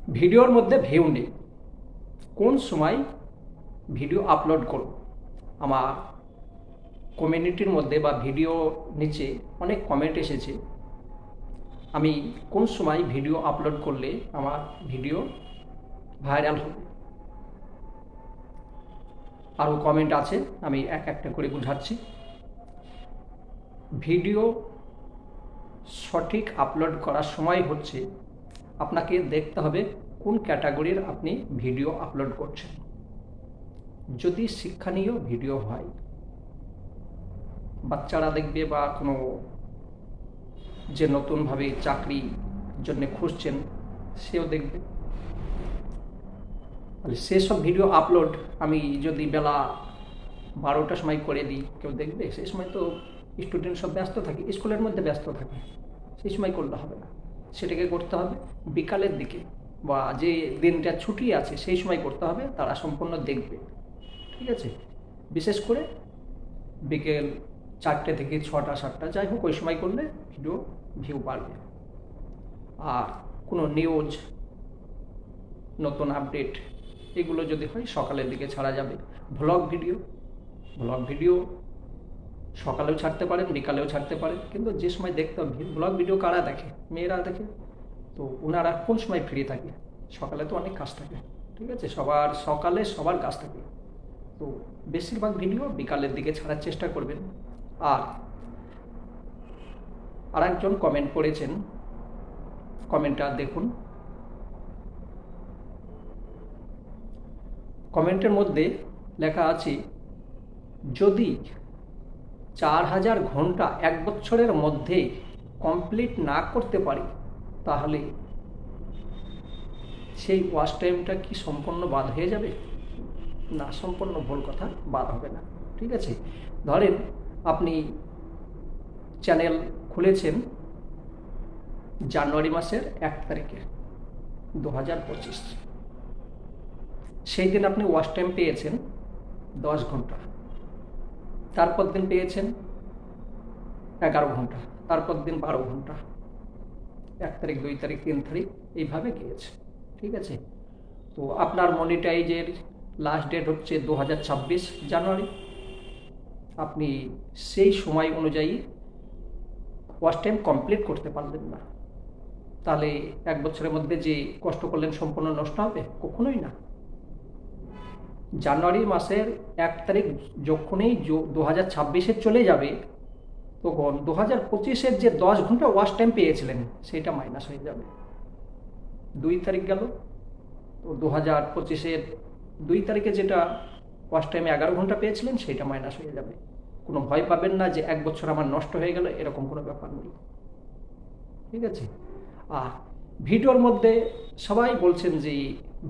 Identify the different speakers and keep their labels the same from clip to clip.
Speaker 1: ভিডিওর মধ্যে ভিউ নেই, কোন সময় ভিডিও আপলোড করব? আমার কমিউনিটির মধ্যে বা ভিডিও নিচে অনেক কমেন্ট এসেছে, আমি কোন সময় ভিডিও আপলোড করলে আমার ভিডিও ভাইরাল হবে। আরও কমেন্ট আছে, আমি এক একটা করে বুঝাচ্ছি। ভিডিও সঠিক আপলোড করার সময় হচ্ছে আপনাকে দেখতে হবে কোন ক্যাটাগরির আপনি ভিডিও আপলোড করছেন। যদি শিক্ষণীয় ভিডিও হয়, বাচ্চারা দেখবে, বা কোনো যে নতুনভাবে চাকরির জন্য খুঁজছেন সেও দেখবে, তাহলে সেসব ভিডিও আপলোড আমি যদি বেলা 12টার সময় করে দিই, কেউ দেখবে? সেই সময় তো স্টুডেন্ট সব ব্যস্ত থাকে, স্কুলের মধ্যে ব্যস্ত থাকে, সেই সময় করলে হবে না। সেটাকে করতে হবে বিকালের দিকে, বা যে দিনটা ছুটি আছে সেই সময় করতে হবে, তারা সম্পূর্ণ দেখবে। ঠিক আছে? বিশেষ করে বিকেল 4টে থেকে 6টা 7টা, যাই হোক, ওই সময় করলে ভিডিও ভিউ বাড়বে। আর কোনো নিউজ, নতুন আপডেট, এগুলো যদি হয় সকালের দিকে ছাড়া যাবে। ভ্লগ ভিডিও সকালেও ছাড়তে পারেন, বিকালেও ছাড়তে পারেন, কিন্তু যে সময় দেখতে হবে। ব্লগ ভিডিও কারা দেখে? মেয়েরা দেখে। তো ওনারা কোন সময় ফ্রি থাকে? সকালে তো অনেক কাজ থাকে, ঠিক আছে? সকালে সবার কাজ থাকে, তো বেশিরভাগ ভিডিও বিকালের দিকে ছাড়ার চেষ্টা করবেন। আর একজন কমেন্ট করেছেন, কমেন্টটা দেখুন। কমেন্টের মধ্যে লেখা আছে, যদি 4000 ঘন্টা 1 বছরের মধ্যে কমপ্লিট না করতে পারি, তাহলে সেই ওয়াচ টাইমটা কি সম্পূর্ণ বাদ হয়ে যাবে? না, সম্পূর্ণ ভুল কথা, বাদ হবে না। ঠিক আছে? ধরেন আপনি চ্যানেল খুলেছেন জানুয়ারি মাসের 1 তারিখে 2025, সেই দিন আপনি ওয়াচ টাইম পেয়েছেন 10 ঘন্টা, তারপর দিন পেয়েছেন 11 ঘন্টা, তারপর দিন 12 ঘন্টা, 1 তারিখ 2 তারিখ 3 তারিখ এইভাবে গিয়েছে। ঠিক আছে? তো আপনার মনিটাইজের লাস্ট ডেট হচ্ছে 2026 জানুয়ারি। আপনি সেই সময় অনুযায়ী ওয়াচ টাইম কমপ্লিট করতে পারলেন না, তাহলে 1 বছরের মধ্যে যে কষ্ট করলেন সম্পূর্ণ নষ্ট হবে? কখনোই না। জানুয়ারি মাসের 1 তারিখ যখনই 2026-এ চলে যাবে, তখন 2025-এর যে 10 ঘন্টা ওয়াচ টাইম পেয়েছিলেন সেটা মাইনাস হয়ে যাবে। 2 তারিখ গেল, তো 2025-এর 2 তারিখে যেটা ওয়াচ টাইমে 11 ঘন্টা পেয়েছিলেন সেটা মাইনাস হয়ে যাবে। কোনো ভয় পাবেন না যে 1 বছর আমার নষ্ট হয়ে গেল, এরকম কোনো ব্যাপার নেই। ঠিক আছে? আর ভিডিওর মধ্যে সবাই বলছেন যে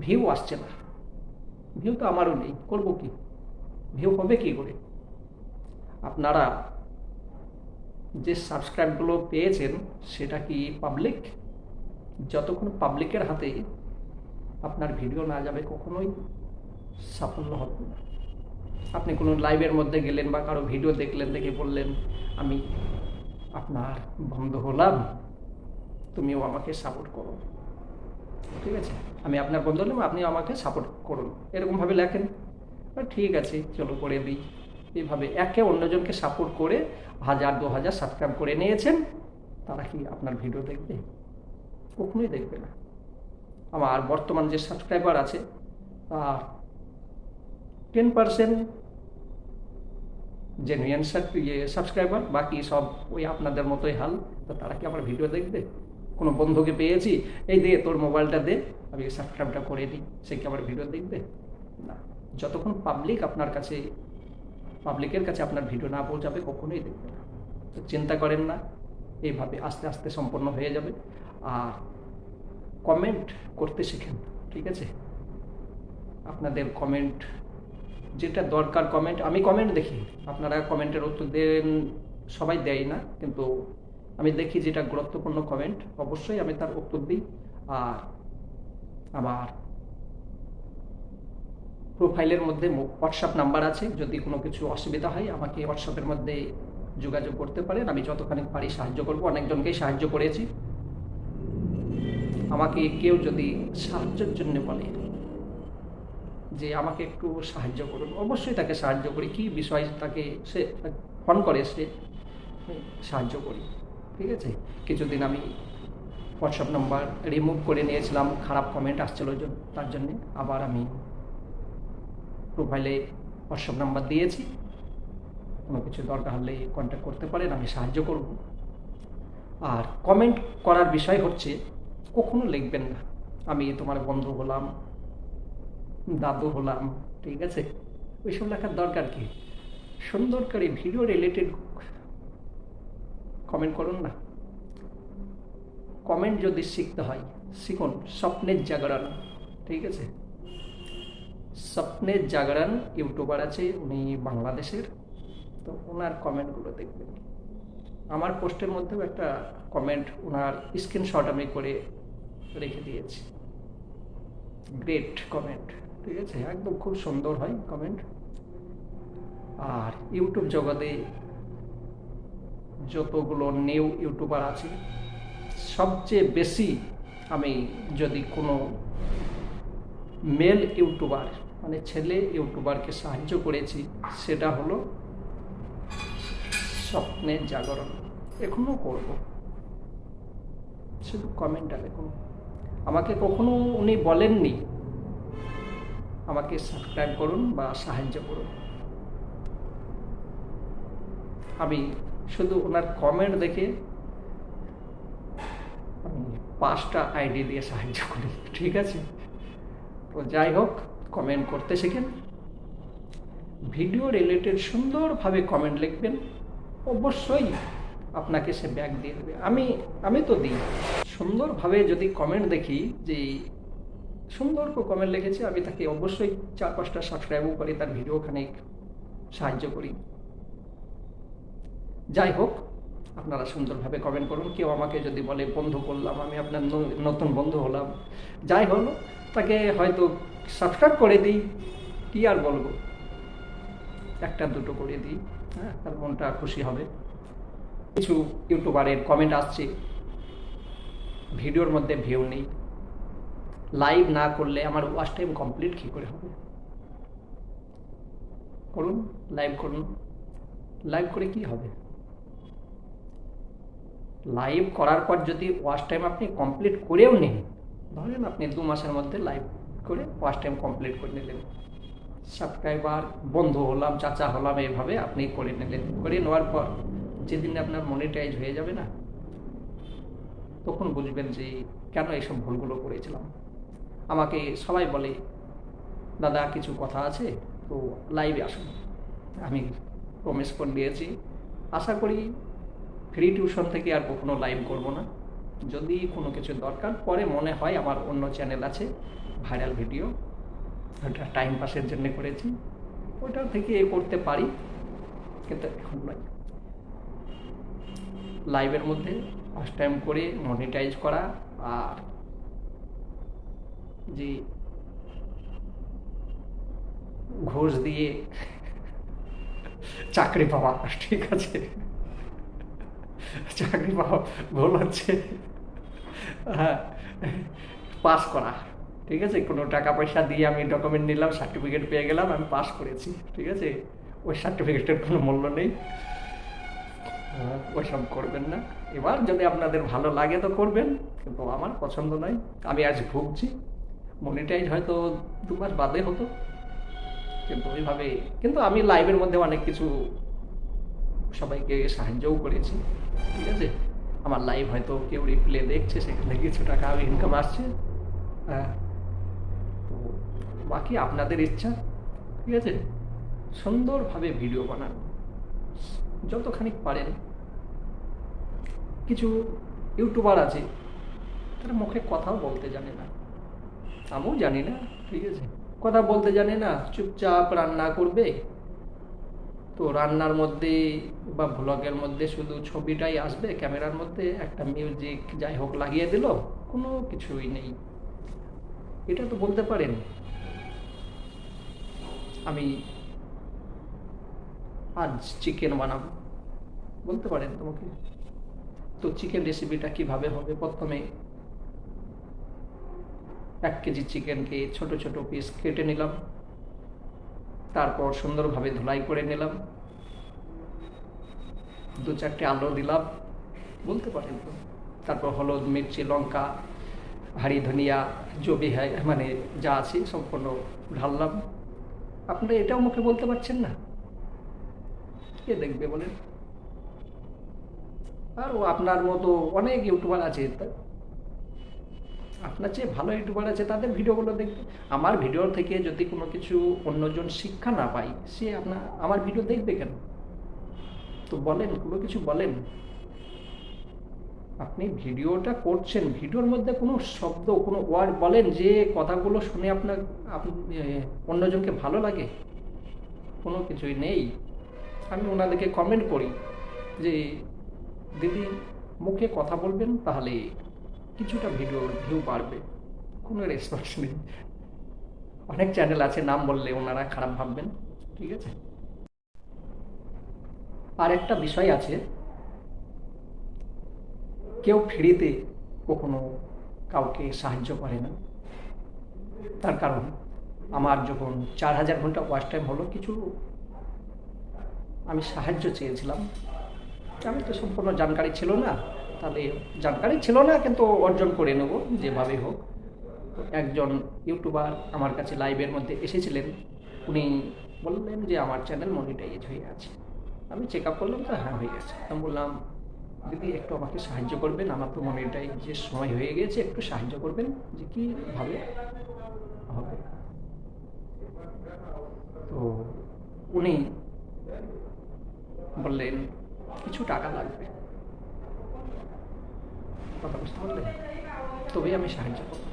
Speaker 1: ভিউ আসছে না। ভিউ তো আমারও নেই, করবো কি? ভিউ হবে কি করে? আপনারা যে সাবস্ক্রাইবগুলো পেয়েছেন সেটা কি পাবলিক? যতক্ষণ পাবলিকের হাতে আপনার ভিডিও না যাবে, কখনোই সাফল্য হবে না। আপনি কোনো লাইভের মধ্যে গেলেন বা কারো ভিডিও দেখলেন, দেখে বললেন আমি আপনার বন্ধু হলাম, তুমিও আমাকে সাপোর্ট করো। ঠিক আছে? আমি আপনার বন্ধু হলাম, আপনিও আমাকে সাপোর্ট করুন, এরকমভাবে লেখেন। ঠিক আছে, চলো করে দিই। এইভাবে একে অন্যজনকে সাপোর্ট করে 1000-2000 সাবস্ক্রাইব করে নিয়েছেন, তারা কি আপনার ভিডিও দেখবে? কখনোই দেখবে না। আমার বর্তমান যে সাবস্ক্রাইবার আছে তার 10% জেনুইন সাবস্ক্রাইবার, বাকি সব ওই আপনাদের মতোই হাল। তো তারা কি আমার ভিডিও দেখবে? কোনো বন্ধুকে পেয়েছি, এই দে তোর মোবাইলটা দে, আমি সাবস্ক্রাইবটা করে দিই, সে কি আমার ভিডিও দেখবে? না। যতক্ষণ পাবলিকের কাছে আপনার ভিডিও না পৌঁছাবে, কখনোই দেখবে না। তো চিন্তা করেন না, এইভাবে আস্তে আস্তে সম্পন্ন হয়ে যাবে। আর কমেন্ট করতে শিখেন। ঠিক আছে? আপনাদের কমেন্ট যেটা দরকার, কমেন্ট, আমি কমেন্ট দেখি, আপনারা কমেন্টের উত্তর দেন, সবাই দেয় না, কিন্তু আমি দেখি যেটা গুরুত্বপূর্ণ কমেন্ট, অবশ্যই আমি তার উত্তর দিই। আর আমার প্রোফাইলের মধ্যে হোয়াটসঅ্যাপ নাম্বার আছে, যদি কোনো কিছু অসুবিধা হয় আমাকে হোয়াটসঅ্যাপের মধ্যে যোগাযোগ করতে পারেন, আমি যতখানি পারি সাহায্য করব। অনেকজনকেই সাহায্য করেছি। আমাকে কেউ যদি সাহায্যের জন্য বলে যে আমাকে একটু সাহায্য করুন, অবশ্যই তাকে সাহায্য করি। কি বিষয় তাকে সে ফোন করে, সে সাহায্য করি, ঠিক আছে। কিছুদিন আমি হোয়াটসঅ্যাপ নাম্বার রিমুভ করে নিয়েছিলাম, খারাপ কমেন্ট আসছিল তার জন্যে। আবার আমি প্রোফাইলে হোয়াটসঅ্যাপ নাম্বার দিয়েছি, কোনো কিছু দরকার হলে কন্ট্যাক্ট করতে পারেন, আমি সাহায্য করব। আর কমেন্ট করার বিষয় হচ্ছে, কখনো লিখবেন না আমি তোমার বন্ধু হলাম, দাদু হলাম, ঠিক আছে। ওইসব লেখার দরকার কি? সুন্দর করে ভিডিও রিলেটেড কমেন্ট করুন না। কমেন্ট যদি শিখতে হয় শিখুন স্বপ্নের জাগরণ, ঠিক আছে। স্বপ্নের জাগরণ ইউটিউবার আছে, উনি বাংলাদেশের, তো ওনার কমেন্টগুলো দেখবেন। আমার পোস্টের মধ্যেও একটা কমেন্ট, ওনার স্ক্রিনশট আমি করে রেখে দিয়েছি, গ্রেট কমেন্ট, ঠিক আছে, একদম খুব সুন্দর হয় কমেন্ট। আর ইউটিউব জগতে যতগুলো নিউ ইউটিউবার আছে, সবচেয়ে বেশি আমি যদি কোনো মেল ইউটিউবার মানে ছেলে ইউটিউবারকে সাহায্য করেছি, সেটা হলো স্বপ্নের জাগরণ। এখনো করব, শুধু কমেন্টটা দেখুন। আমাকে কখনো উনি বলেননি আমাকে সাবস্ক্রাইব করুন বা সাহায্য করুন। আমি শুধু ওনার কমেন্ট দেখে আমি 5টা আইডি দিয়ে সাহায্য করি, ঠিক আছে। তো যাই হোক, কমেন্ট করতে শেখেন, ভিডিও রিলেটেড সুন্দরভাবে কমেন্ট লিখবেন, অবশ্যই আপনাকে সে ব্যাক দিয়ে দেবে। আমি তো দিই সুন্দরভাবে। যদি কমেন্ট দেখি যে সুন্দর করে কমেন্ট লিখেছে, আমি তাকে অবশ্যই 4-5টা সাবস্ক্রাইবও করি, তার ভিডিও খানিক সাহায্য করি। যাই হোক, আপনারা সুন্দরভাবে কমেন্ট করুন। কেউ আমাকে যদি বলে বন্ধু করলাম, আমি আপনার নতুন বন্ধু হলাম, যাই হলো, তাকে হয়তো সাবস্ক্রাইব করে দিই, কি আর বলবো, 1-2 করে দিই, হ্যাঁ, তার মনটা খুশি হবে। কিছু ইউটিউবারের কমেন্ট আসছে, ভিডিওর মধ্যে ভিউ নেই, লাইভ না করলে আমার ওয়াচ টাইম কমপ্লিট কী করে হবে? করুন, লাইভ করুন। লাইভ করে কি হবে? লাইভ করার পর যদি ওয়াচ টাইম আপনি কমপ্লিট করেও নেন, ধরেন আপনি 2 মাসের মধ্যে লাইভ করে ওয়াচ টাইম কমপ্লিট করে নিলেন, সাবস্ক্রাইবার বন্ধু হলাম, চাচা হলাম, এইভাবে আপনি করে নিলেন। করে নেওয়ার পর যেদিন আপনার মনিটাইজ হয়ে যাবে না, তখন বুঝবেন যে কেন এইসব ভুলগুলো করেছিলাম। আমাকে সবাই বলে দাদা কিছু কথা আছে, তো লাইভে আসুন। আমি প্রমিস করে দিয়েছি, আশা করি ফ্রি টিউশন থেকে আর কখনো লাইভ করব না। যদি কোনো কিছু দরকার পরে মনে হয়, আমার অন্য চ্যানেল আছে ভাইরাল ভিডিও, ওটা টাইম পাসের জন্য করেছি, ওটা থেকে করতে পারি, কিন্তু এখন নয়। লাইভের মধ্যে ফার্স্ট টাইম করে মনিটাইজ করা, আর যে ঘুষ দিয়ে চাকরি পাওয়া, ঠিক আছে, চাকরি পাওয়া ভুল হচ্ছে, হ্যাঁ, পাস করা, ঠিক আছে। কোনো টাকা পয়সা দিয়ে আমি ডকুমেন্ট নিলাম, সার্টিফিকেট পেয়ে গেলাম, আমি পাস করেছি, ঠিক আছে, ওই সার্টিফিকেটের কোনো মূল্য নেই, ওইসব করবেন না। এবার যদি আপনাদের ভালো লাগে তো করবেন, কিন্তু আমার পছন্দ নয়। আমি আজ ভুগছি, মনিটাইজ হয়তো 2 মাস বাদে হতো, কিন্তু ওইভাবে। কিন্তু আমি লাইভের মধ্যে অনেক কিছু সবাইকে সাহায্যও করেছি, ঠিক আছে। আমার লাইভ হয়তো কেউ রিপ্লে দেখছে, সেখান থেকে কিছু টাকা ইনকাম আসছে, হ্যাঁ। তো বাকি আপনাদের ইচ্ছা, ঠিক আছে। সুন্দরভাবে ভিডিও বানান যতখানি পারেন। কিছু ইউটিউবার আছে, তারা মুখে কথাও বলতে জানে না, আমিও জানি না, ঠিক আছে, কথা বলতে জানে না, চুপচাপ রান্না করবে, তো রান্নার মধ্যে বা ভ্লগের মধ্যে শুধু ছবিটাই আসবে, ক্যামেরার মধ্যে একটা মিউজিক যাই হোক লাগিয়ে দিল, কোনো কিছুই নেই। এটা তো বলতে পারেন আমি আজ চিকেন বানাবো, বলতে পারেন তোমাকে। তো চিকেন রেসিপিটা কিভাবে হবে? প্রথমে 1 কেজি চিকেনকে ছোট ছোট পিস কেটে নিলাম, তারপর সুন্দরভাবে ধুলাই করে নিলাম, 2-4টে আলু দিলাম, বলতে পারেন তো, তারপর হলুদ, মির্চি, লঙ্কা, হাঁড়ি ধনিয়া, জবি হয় মানে যা আছে সম্পূর্ণ ঢাললাম। আপনারা এটাও মুখে বলতে পারছেন না, কে দেখবে বলেন? আর ও আপনার মতো অনেক ইউটিউবার আছে, আপনার চেয়ে ভালো ইউটিউবার আছে, তাদের ভিডিওগুলো দেখবে। আমার ভিডিও থেকে যদি কোনো কিছু অন্যজন শিক্ষা না পায়, সে আমার ভিডিও দেখবে কেন? তো বলেন, কোনো কিছু বলেন। আপনি ভিডিওটা করছেন, ভিডিওর মধ্যে কোনো শব্দ, কোনো ওয়ার্ড বলেন যে কথাগুলো শুনে আপনি অন্যজনকে ভালো লাগে। কোনো কিছুই নেই। আমি ওনাদেরকে কমেন্ট করি যে দিদি মুখে কথা বলবেন, তাহলে কিছুটা ভিডিওর ভিউ বাড়বে। কোনো রেসপন্স নেই। অনেক চ্যানেল আছে, নাম বললে ওনারা খারাপ ভাববেন, ঠিক আছে? আর একটা বিষয় আছে, কেউ ফ্রিতে কখনো কাউকে সাহায্য করে না। তার কারণ আমার যখন 4000 ঘন্টা ওয়াচ টাইম হলো, কিছু আমি সাহায্য চেয়েছিলাম। আমি তো সম্পূর্ণ জানকারি ছিল না, তাহলে জানকারি ছিল না কিন্তু অর্জন করে নেব যেভাবে হোক। তো একজন ইউটিউবার আমার কাছে লাইভের মধ্যে এসেছিলেন, উনি বললেন যে আমার চ্যানেল মনিটাইজ হয়ে আছে। আমি চেক আপ করলাম, তো হ্যাঁ হয়ে গেছে। আমি বললাম দিদি একটু আমাকে সাহায্য করবেন, আমার তো মনিটাইজের সময় হয়ে গেছে, একটু সাহায্য করবেন যে কীভাবে হবে। তো উনি বললেন কিছু টাকা লাগবে, কথা বুঝতে পারলেন? তবেই আমি সাহায্য করব।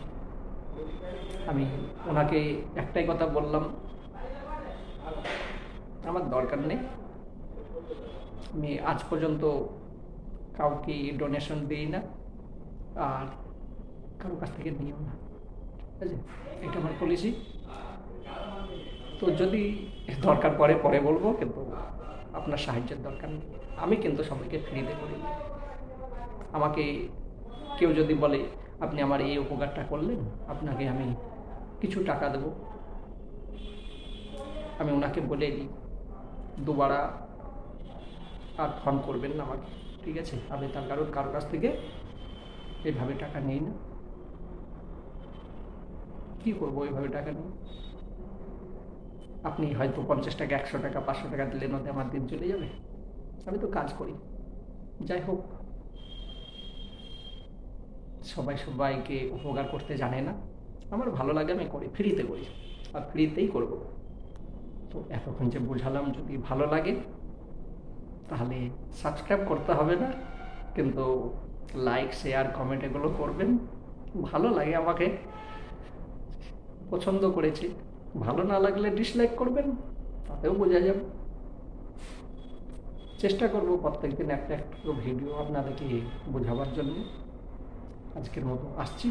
Speaker 1: আমি ওনাকে একটাই কথা বললাম, আমার দরকার নেই, আমি আজ পর্যন্ত কাউকে ডোনেশন দিই না, আর কারো কাছ থেকে নিও না, ঠিক আছে? এটা আমার পলিসি। তো যদি দরকার পড়ে পরে বলবো, কিন্তু আপনার সাহায্যের দরকার নেই। আমি কিন্তু সবাইকে ফ্রিতে করি। আমাকে কেউ যদি বলে আপনি আমার এই উপকারটা করলেন, আপনাকে আমি কিছু টাকা দেব, আমি ওনাকে বলে দিই দুবারা আর ফোন করবেন না আমাকে, ঠিক আছে? আমি তার কারো কাছ থেকে এইভাবে টাকা নিই না। কী করবো এইভাবে টাকা নিই? আপনি হয়তো 50 টাকা, 100 টাকা, 500 টাকা দিলেন, ওতে আমার দিন চলে যাবে? আমি তো কাজ করি। যাই হোক, সবাই সবাইকে উপকার করতে জানে না। আমার ভালো লাগে, আমি করি, ফ্রিতে করি, আর ফ্রিতেই করব। তো এতক্ষণ যে বোঝালাম, যদি ভালো লাগে তাহলে সাবস্ক্রাইব করতে হবে না, কিন্তু লাইক, শেয়ার, কমেন্ট এগুলো করবেন। ভালো লাগে আমাকে, পছন্দ করেছি। ভালো না লাগলে ডিসলাইক করবেন, তাতেও বোঝা যাবে। চেষ্টা করব প্রত্যেকদিন একটা একটা ভিডিও আপনাদেরকে বোঝাবার জন্য। আজকের মতো আসছি।